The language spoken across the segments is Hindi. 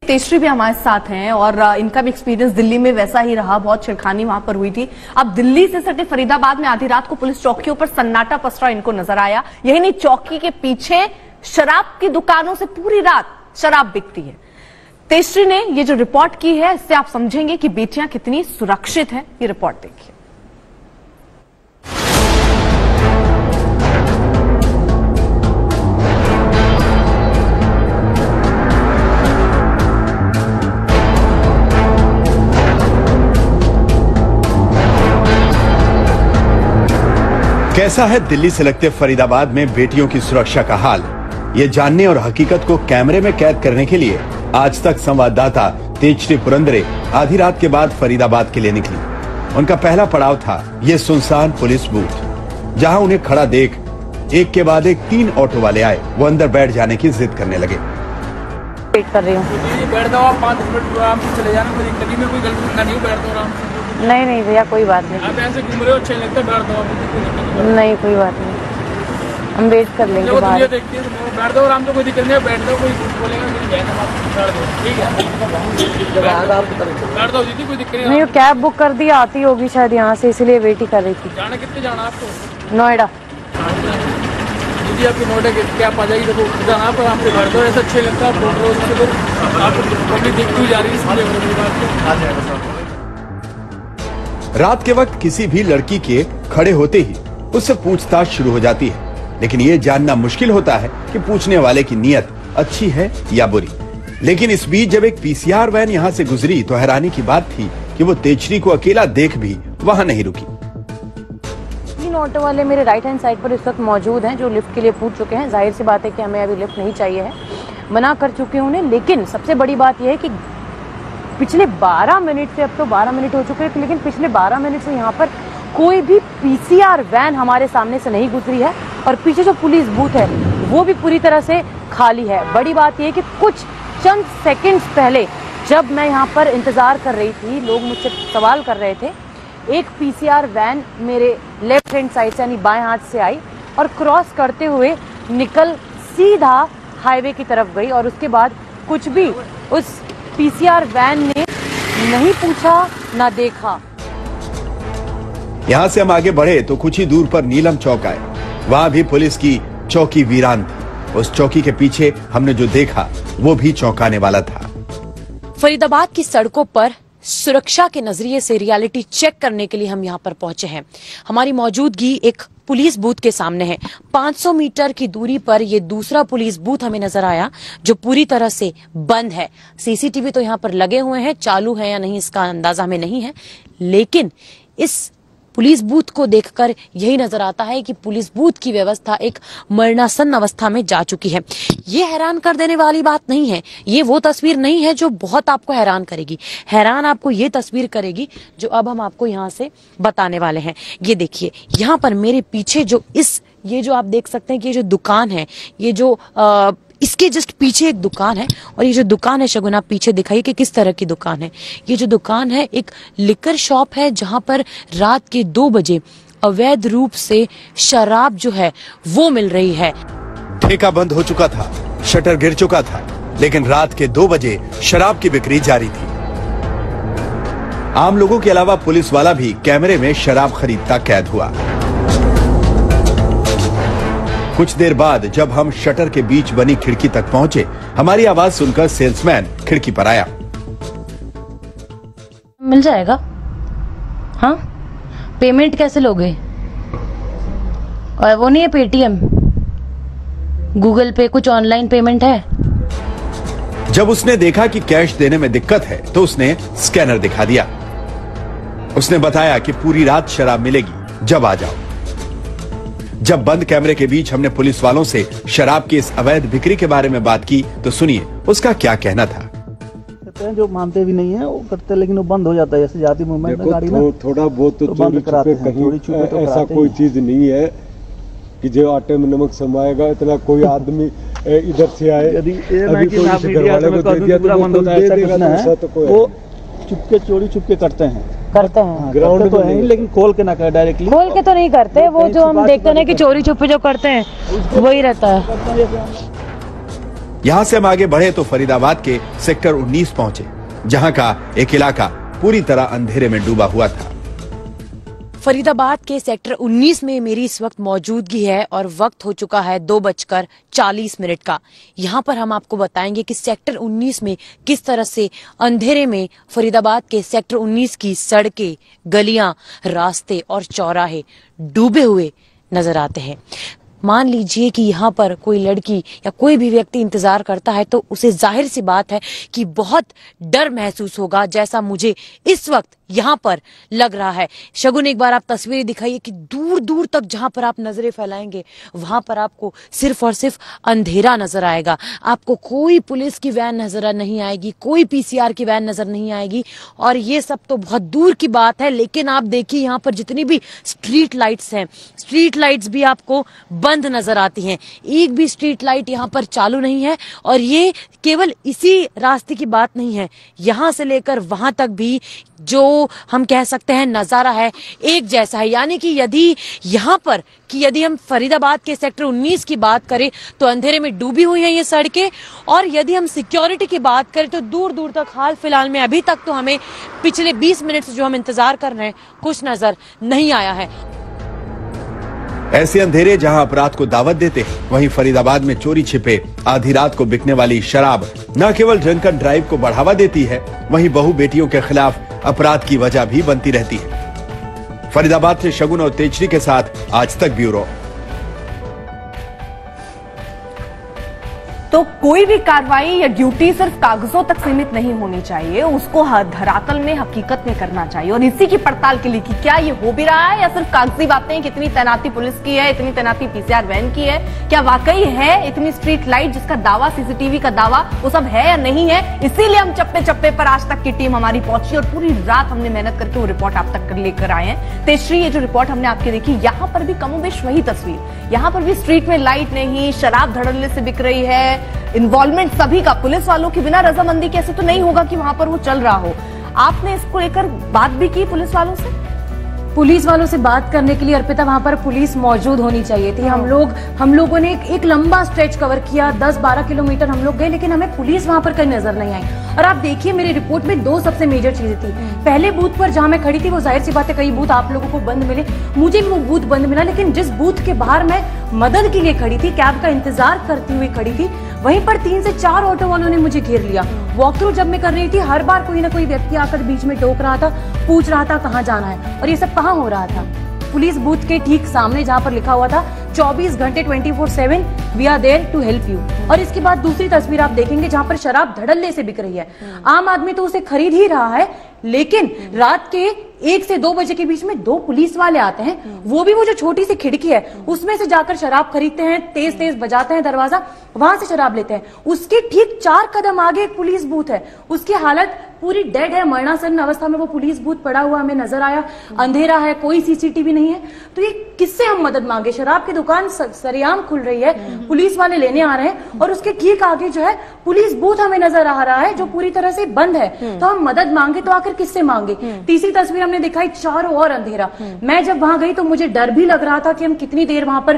तेजश्री भी हमारे साथ हैं और इनका भी एक्सपीरियंस दिल्ली में वैसा ही रहा, बहुत छिड़खानी वहां पर हुई थी। अब दिल्ली से सटे फरीदाबाद में आधी रात को पुलिस चौकियों पर सन्नाटा पसरा इनको नजर आया। यही नहीं, चौकी के पीछे शराब की दुकानों से पूरी रात शराब बिकती है। तेजश्री ने ये जो रिपोर्ट की है, इससे आप समझेंगे कि बेटियां कितनी सुरक्षित हैं। ये रिपोर्ट देखिए। कैसा है दिल्ली से लगते फरीदाबाद में बेटियों की सुरक्षा का हाल, ये जानने और हकीकत को कैमरे में कैद करने के लिए आज तक संवाददाता तेजश्री पुरंदरे आधी रात के बाद फरीदाबाद के लिए निकली। उनका पहला पड़ाव था ये सुनसान पुलिस बूथ, जहां उन्हें खड़ा देख एक के बाद एक 3 ऑटो वाले आए। वो अंदर बैठ जाने की जिद करने लगे। वेट कर रही हूँ। बैठ जाओ, 5 मिनट आराम से चले जाना, मेरी गली में कोई गलती नहीं, बैठ जाओ आराम से। नहीं भैया, कोई बात नहीं। आप ऐसे घूम रहे हो, अच्छा लगता है, बैठ जाओ। नहीं कोई बात नहीं, हम वेट कर लेंगे बाहर। देखती है, बैठ जाओ आराम से, कोई दिक्कत नहीं है, बैठ जाओ, कोई कुछ बोलेगा ठीक है, बैठ जाओ दीदी, कोई दिक्कत नहीं। नहीं, कैब बुक कर दी, आती होगी शायद यहाँ से, इसलिए वेट ही कर रही थी। जाना कितने जाना आपको? नोएडा। दीदी आपकी नोएडा कैब आ जाएगी, तो जाना पर आपके घर दो, ऐसा अच्छे लगता है, फोटो आपको पब्लिक देखती हुई जा रही है। रात के वक्त किसी भी लड़की के खड़े होते ही उससे पूछताछ शुरू हो जाती है, लेकिन ये जानना मुश्किल होता है कि पूछने वाले की नीयत अच्छी है या बुरी। लेकिन इस बीच जब एक पीसीआर वैन यहाँ से गुजरी तो हैरानी की बात थी कि वो तेजश्री को अकेला देख भी वहाँ नहीं रुकी। 3 ऑटो वाले मेरे राइट हैंड साइड पर इस वक्त मौजूद हैं, जो लिफ्ट के लिए पूछ चुके हैं। जाहिर सी बात है कि हमें अभी लिफ्ट नहीं चाहिए है, मना कर चुके हैं उन्हें। लेकिन सबसे बड़ी बात यह है कि पिछले 12 मिनट से, अब तो 12 मिनट हो चुके हैं, लेकिन पिछले 12 मिनट से यहाँ पर कोई भी पीसीआर वैन हमारे सामने से नहीं गुजरी है और पीछे जो पुलिस बूथ है वो भी पूरी तरह से खाली है। बड़ी बात यह है कि कुछ चंद सेकंड्स पहले जब मैं यहाँ पर इंतजार कर रही थी, लोग मुझसे सवाल कर रहे थे, एक पीसीआर वैन मेरे लेफ्ट हैंड साइड से यानी बाएं हाथ से आई और क्रॉस करते हुए निकल सीधा हाईवे की तरफ गई और उसके बाद कुछ भी उस पीसीआर वैन ने नहीं पूछा ना देखा। यहाँ से हम आगे बढ़े तो कुछ ही दूर पर नीलम चौक आए। वहाँ भी पुलिस की चौकी वीरान थी। उस चौकी के पीछे हमने जो देखा वो भी चौंकाने वाला था। फरीदाबाद की सड़कों पर सुरक्षा के नजरिए से रियलिटी चेक करने के लिए हम यहाँ पर पहुंचे हैं। हमारी मौजूदगी एक पुलिस बूथ के सामने है। 500 मीटर की दूरी पर ये दूसरा पुलिस बूथ हमें नजर आया, जो पूरी तरह से बंद है। सीसीटीवी तो यहाँ पर लगे हुए हैं, चालू है या नहीं इसका अंदाजा हमें नहीं है, लेकिन इस पुलिस बूथ को देखकर यही नजर आता है कि पुलिस बूथ की व्यवस्था एक मरणासन अवस्था में जा चुकी है। ये हैरान कर देने वाली बात नहीं है, ये वो तस्वीर नहीं है जो बहुत आपको हैरान करेगी। हैरान आपको ये तस्वीर करेगी जो अब हम आपको यहाँ से बताने वाले हैं। ये देखिए, यहाँ पर मेरे पीछे जो ये जो आप देख सकते हैं कि ये जो दुकान है, ये जो इसके जस्ट पीछे एक दुकान है और ये जो दुकान है, शगुन आप पीछे दिखाइए कि किस तरह की दुकान है। ये जो दुकान है एक लिकर शॉप है, जहां पर रात के 2 बजे अवैध रूप से शराब जो है वो मिल रही है। ठेका बंद हो चुका था, शटर गिर चुका था, लेकिन रात के 2 बजे शराब की बिक्री जारी थी। आम लोगों के अलावा पुलिस वाला भी कैमरे में शराब खरीदता कैद हुआ। कुछ देर बाद जब हम शटर के बीच बनी खिड़की तक पहुंचे, हमारी आवाज सुनकर सेल्समैन खिड़की पर आया। मिल जाएगा? हाँ, पेमेंट कैसे लोगे? और वो नहीं है पेटीएम, गूगल पे, कुछ ऑनलाइन पेमेंट है? जब उसने देखा कि कैश देने में दिक्कत है तो उसने स्कैनर दिखा दिया। उसने बताया कि पूरी रात शराब मिलेगी, जब आ जाओ। जब बंद कैमरे के बीच हमने पुलिस वालों से शराब की इस अवैध बिक्री के बारे में बात की तो सुनिए उसका क्या कहना था। कहते हैं जो मानते भी नहीं है वो करते, लेकिन वो बंद हो जाता है। जैसे जाती मूवमेंट में गाड़ी में थोड़ा बहुत तो बंद कराते हैं, चोरी छुपे तो ऐसा कोई चीज नहीं है कि जो आटे में नमक समाएगा, इतना कोई आदमी इधर से आए यदि घर वाले को दे दिया तो वो चुपके चोरी चुपके करते हैं। ग्राउंड तो है, लेकिन खोल के ना करे, डायरेक्टली खोल के तो नहीं करते। वो जो हम देखते हैं कि चोरी छुपे जो करते हैं वही रहता है। यहाँ से हम आगे बढ़े तो फरीदाबाद के सेक्टर 19 पहुंचे, जहाँ का एक इलाका पूरी तरह अंधेरे में डूबा हुआ था। फरीदाबाद के सेक्टर 19 में मेरी इस वक्त मौजूदगी है और वक्त हो चुका है 2:40 का। यहाँ पर हम आपको बताएंगे कि सेक्टर 19 में किस तरह से अंधेरे में फरीदाबाद के सेक्टर 19 की सड़कें, गलियां, रास्ते और चौराहे डूबे हुए नजर आते हैं। मान लीजिए कि यहाँ पर कोई लड़की या कोई भी व्यक्ति इंतजार करता है तो उसे जाहिर सी बात है कि बहुत डर महसूस होगा, जैसा मुझे इस वक्त यहाँ पर लग रहा है। शगुन, एक बार आप तस्वीरें दिखाइए कि दूर दूर तक जहां पर आप नजरें फैलाएंगे वहां पर आपको सिर्फ और सिर्फ अंधेरा नजर आएगा। आपको कोई पुलिस की वैन नजर नहीं आएगी, कोई पीसीआर की वैन नजर नहीं आएगी, और ये सब तो बहुत दूर की बात है। लेकिन आप देखिए यहाँ पर जितनी भी स्ट्रीट लाइट्स हैं, स्ट्रीट लाइट्स भी आपको बंद नजर आती हैं। एक भी स्ट्रीट लाइट यहाँ पर चालू नहीं है। और ये केवल इसी रास्ते की बात नहीं है, यहां से लेकर वहां तक भी जो हम कह सकते हैं नजारा है एक जैसा है। यानी कि यदि हम फरीदाबाद के सेक्टर 19 की बात करें तो अंधेरे में डूबी हुई हैं ये सड़कें, और यदि हम सिक्योरिटी की बात करें तो दूर दूर तक हाल फिलहाल में अभी तक तो हमें पिछले 20 मिनट से जो हम इंतजार कर रहे हैं कुछ नजर नहीं आया है। ऐसे अंधेरे जहां अपराध को दावत देते हैं, वहीं फरीदाबाद में चोरी छिपे आधी रात को बिकने वाली शराब न केवल ड्रंकन ड्राइव को बढ़ावा देती है, वहीं बहू बेटियों के खिलाफ अपराध की वजह भी बनती रहती है। फरीदाबाद से शगुन और तेजश्री के साथ आज तक ब्यूरो। तो कोई भी कार्रवाई या ड्यूटी सिर्फ कागजों तक सीमित नहीं होनी चाहिए, उसको धरातल में हकीकत में करना चाहिए। और इसी की पड़ताल के लिए कि क्या ये हो भी रहा है या सिर्फ कागजी बातें, कितनी तैनाती पुलिस की है, इतनी तैनाती पीसीआर वैन की है, क्या वाकई है इतनी स्ट्रीट लाइट जिसका दावा, सीसीटीवी का दावा, वो सब है या नहीं है। इसीलिए हम चप्पे चप्पे पर आज तक की टीम हमारी पहुंची और पूरी रात हमने मेहनत करके वो रिपोर्ट आप तक लेकर आए हैं। तेजश्री, ये जो रिपोर्ट हमने आपकी देखी, यहाँ पर भी कमोबेश वही तस्वीर, यहाँ पर भी स्ट्रीट में लाइट नहीं, शराब धड़ल्ले से बिक रही है, इन्वॉल्वमेंट सभी का, पुलिस वालों की बिना रजामंदी के ऐसे तो नहीं होगा कि वहां पर वो चल रहा हो। आपने इसको लेकर बात भी की पुलिस वालों से? पुलिस वालों से बात करने के लिए अर्पिता वहां पर पुलिस मौजूद होनी चाहिए थी। हम लोगों ने एक लंबा स्ट्रेच कवर किया, 10-12 किलोमीटर हम लोग गए, लेकिन हमें पुलिस वहां पर कहीं नजर नहीं आई। और आप देखिए मेरी रिपोर्ट में 2 सबसे मेजर चीजें थी। पहले बूथ पर जहां मैं खड़ी थी, वो जाहिर सी बात है कई बूथ आप लोगों को बंद मिले, मुझे भी वो बूथ बंद मिला, लेकिन जिस बूथ के बाहर मैं मदद के लिए खड़ी थी, कैब का इंतजार करती हुई खड़ी थी, वहीं पर 3 से 4 ऑटो वालों ने मुझे घेर लिया। वॉक थ्रू जब मैं कर रही थी, हर बार कोई ना कोई व्यक्ति आकर बीच में टोक रहा था, पूछ रहा था कहाँ जाना है, और ये सब कहाँ हो रहा था। पुलिस बूथ के ठीक सामने जहां पर लिखा हुआ था 24 घंटे 24/7 we are there to help you. और इसके बाद दूसरी तस्वीर आप देखेंगे जहां पर शराब धड़ल्ले से बिक रही है। आम आदमी तो उसे खरीद ही रहा है, लेकिन रात के 1 से 2 बजे के बीच में 2 पुलिस वाले आते हैं, वो भी वो जो छोटी सी खिड़की है उसमें से जाकर शराब खरीदते हैं, तेज तेज बजाते हैं दरवाजा, वहां से शराब लेते हैं। उसके ठीक 4 कदम आगे एक पुलिस बूथ है, उसकी हालत पूरी डेड है, मरणासन्न अवस्था में वो पुलिस बूथ पड़ा हुआ हमें नजर आया। अंधेरा है, कोई सीसीटीवी नहीं है, तो ये किससे हम मदद मांगे। शराब की दुकान सरेआम खुल रही है, पुलिस वाले लेने आ रहे हैं, और उसके ठीक आगे जो है पुलिस बूथ हमें नजर आ रहा है जो पूरी तरह से बंद है। तो हम मदद मांगे तो आखिर किससे मांगे। तीसरी तस्वीर हमने दिखाई, चारों ओर अंधेरा। मैं जब वहां गई तो मुझे डर भी लग रहा था कि हम कितनी देर वहां पर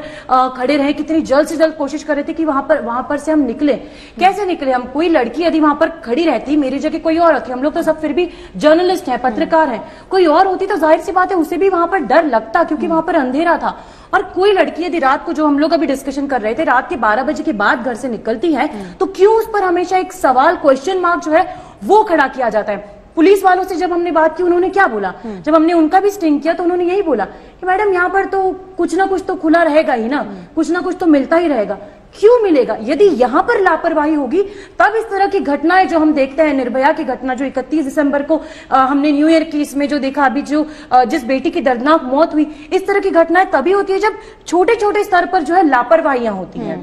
खड़े रहे, कितनी जल्द से जल्द कोशिश कर रहे थे कि वहां पर से हम निकले। कैसे निकले हम? कोई लड़की यदि वहां पर खड़ी रहती, मेरी जगह कोई और होती, हम लोग तो सब फिर भी जर्नलिस्ट हैं, पत्रकार हैं, कोई और होती तो जाहिर सी बात है उसे भी वहां पर डर लगता, क्योंकि वहां पर अंधेरा था। और कोई लड़की यदि रात को, जो हम लोग अभी डिस्कशन कर रहे थे, रात के 12 बजे के बाद घर से निकलती है तो क्यों उस पर हमेशा एक सवाल, क्वेश्चन मार्क जो है वो खड़ा किया जाता है। पुलिस वालों से जब हमने बात की, उन्होंने क्या बोला, जब हमने उनका भी स्टिंग किया तो उन्होंने यही बोला कि मैडम यहाँ पर तो कुछ ना कुछ तो खुला रहेगा ही ना, कुछ ना कुछ तो मिलता ही रहेगा। क्यों मिलेगा? यदि यहाँ पर लापरवाही होगी तब इस तरह की घटनाएं जो हम देखते हैं, निर्भया की घटना जो 31 दिसंबर को हमने न्यू ईयर की इसमें जो देखा, अभी जो जिस बेटी की दर्दनाक मौत हुई, इस तरह की घटनाएं तभी होती है जब छोटे छोटे स्तर पर जो है लापरवाहियां होती हैं।